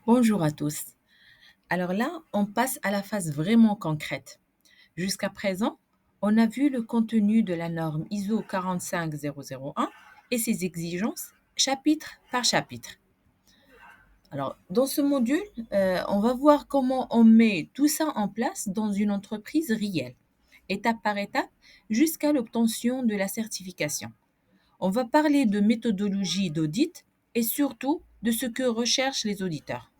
Bonjour à tous. Alors là, on passe à la phase vraiment concrète. Jusqu'à présent, on a vu le contenu de la norme ISO 45001 et ses exigences chapitre par chapitre. Alors, dans ce module, on va voir comment on met tout ça en place dans une entreprise réelle, étape par étape, jusqu'à l'obtention de la certification. On va parler de méthodologie d'audit et surtout de ce que recherchent les auditeurs.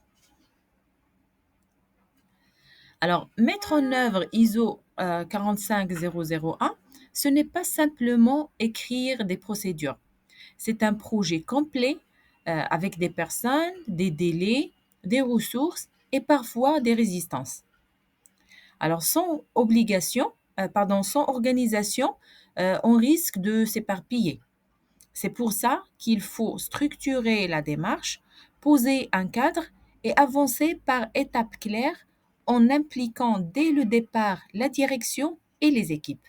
Alors, mettre en œuvre ISO 45001, ce n'est pas simplement écrire des procédures. C'est un projet complet avec des personnes, des délais, des ressources et parfois des résistances. Alors, sans organisation, on risque de s'éparpiller. C'est pour ça qu'il faut structurer la démarche, poser un cadre et avancer par étapes claires en impliquant dès le départ la direction et les équipes.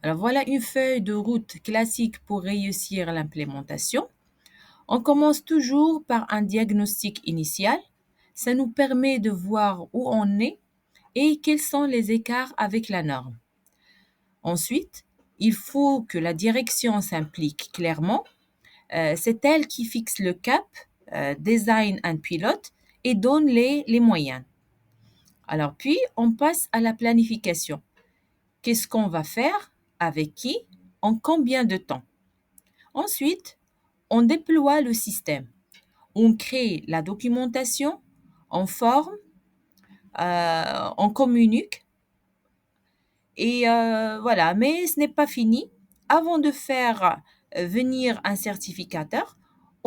Alors voilà une feuille de route classique pour réussir l'implémentation. On commence toujours par un diagnostic initial. Ça nous permet de voir où on est et quels sont les écarts avec la norme. Ensuite, il faut que la direction s'implique clairement. C'est elle qui fixe le cap, design un pilote et donne les moyens. Alors puis, on passe à la planification. Qu'est-ce qu'on va faire? Avec qui? En combien de temps? Ensuite, on déploie le système. On crée la documentation, on forme, on communique. Et voilà, mais ce n'est pas fini. Avant de faire venir un certificateur,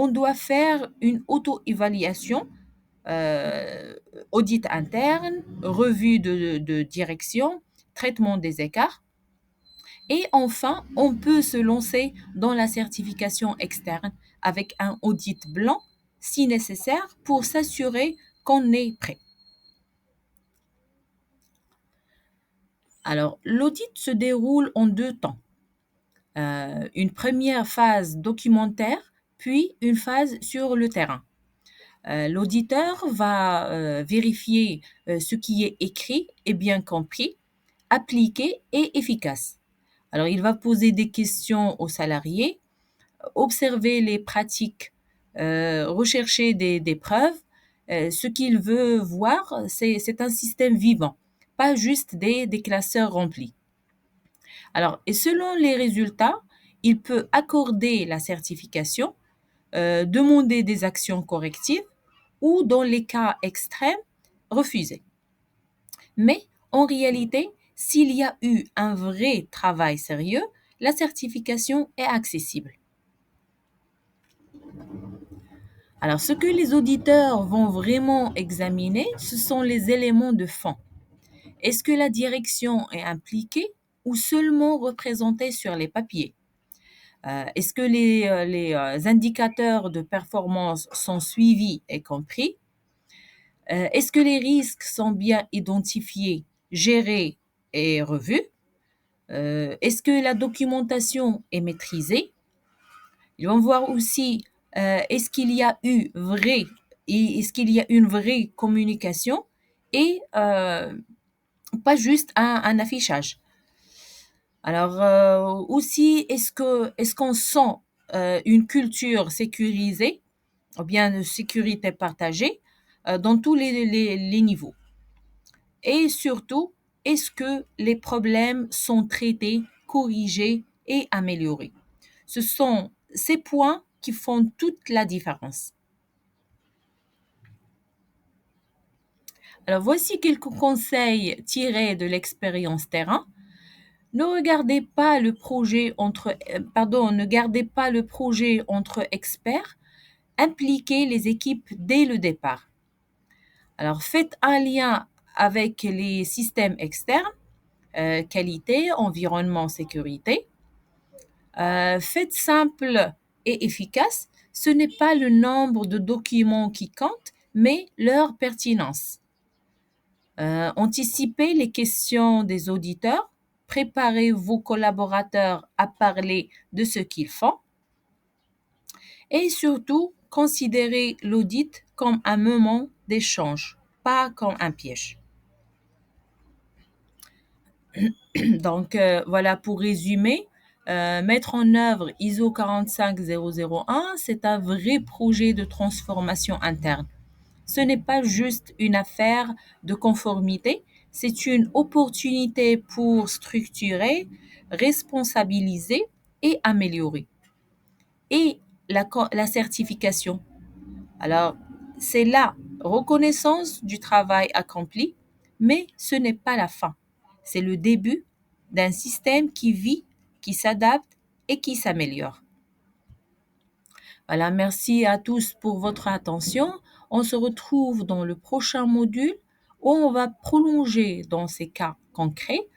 on doit faire une auto-évaluation, euh, audit interne, revue de direction, traitement des écarts. Et enfin, on peut se lancer dans la certification externe avec un audit blanc si nécessaire pour s'assurer qu'on est prêt. Alors, l'audit se déroule en deux temps. Une première phase documentaire, puis une phase sur le terrain. L'auditeur va vérifier ce qui est écrit et bien compris, appliqué et efficace. Alors, il va poser des questions aux salariés, observer les pratiques, rechercher des preuves. Ce qu'il veut voir, c'est un système vivant, pas juste des classeurs remplis. Alors, et selon les résultats, il peut accorder la certification, demander des actions correctives ou, dans les cas extrêmes, refuser. Mais en réalité, s'il y a eu un vrai travail sérieux, la certification est accessible. Alors, ce que les auditeurs vont vraiment examiner, ce sont les éléments de fond. Est-ce que la direction est impliquée ou seulement représentée sur les papiers? Est-ce que les indicateurs de performance sont suivis et compris? Est-ce que les risques sont bien identifiés, gérés et revus? Est-ce que la documentation est maîtrisée? Ils vont voir aussi est-ce qu'il y a eu vrai et est-ce qu'il y a une vraie communication et pas juste un affichage. Alors aussi, est-ce qu'on sent une culture sécurisée ou bien de sécurité partagée dans tous les niveaux? Et surtout, est-ce que les problèmes sont traités, corrigés et améliorés? Ce sont ces points qui font toute la différence. Alors voici quelques conseils tirés de l'expérience terrain. Ne gardez pas le projet entre experts. Impliquez les équipes dès le départ. Alors faites un lien avec les systèmes externes, qualité, environnement, sécurité. Faites simple et efficace. Ce n'est pas le nombre de documents qui compte, mais leur pertinence. Anticipez les questions des auditeurs. Préparez vos collaborateurs à parler de ce qu'ils font. Et surtout, considérez l'audit comme un moment d'échange, pas comme un piège. Donc, voilà, pour résumer, mettre en œuvre ISO 45001, c'est un vrai projet de transformation interne. Ce n'est pas juste une affaire de conformité, c'est une opportunité pour structurer, responsabiliser et améliorer. Et la certification. Alors, c'est la reconnaissance du travail accompli, mais ce n'est pas la fin. C'est le début d'un système qui vit, qui s'adapte et qui s'améliore. Voilà, merci à tous pour votre attention. On se retrouve dans le prochain module où on va prolonger dans ces cas concrets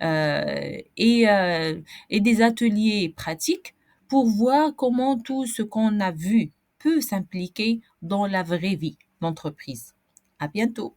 et des ateliers pratiques pour voir comment tout ce qu'on a vu peut s'impliquer dans la vraie vie d'entreprise. À bientôt.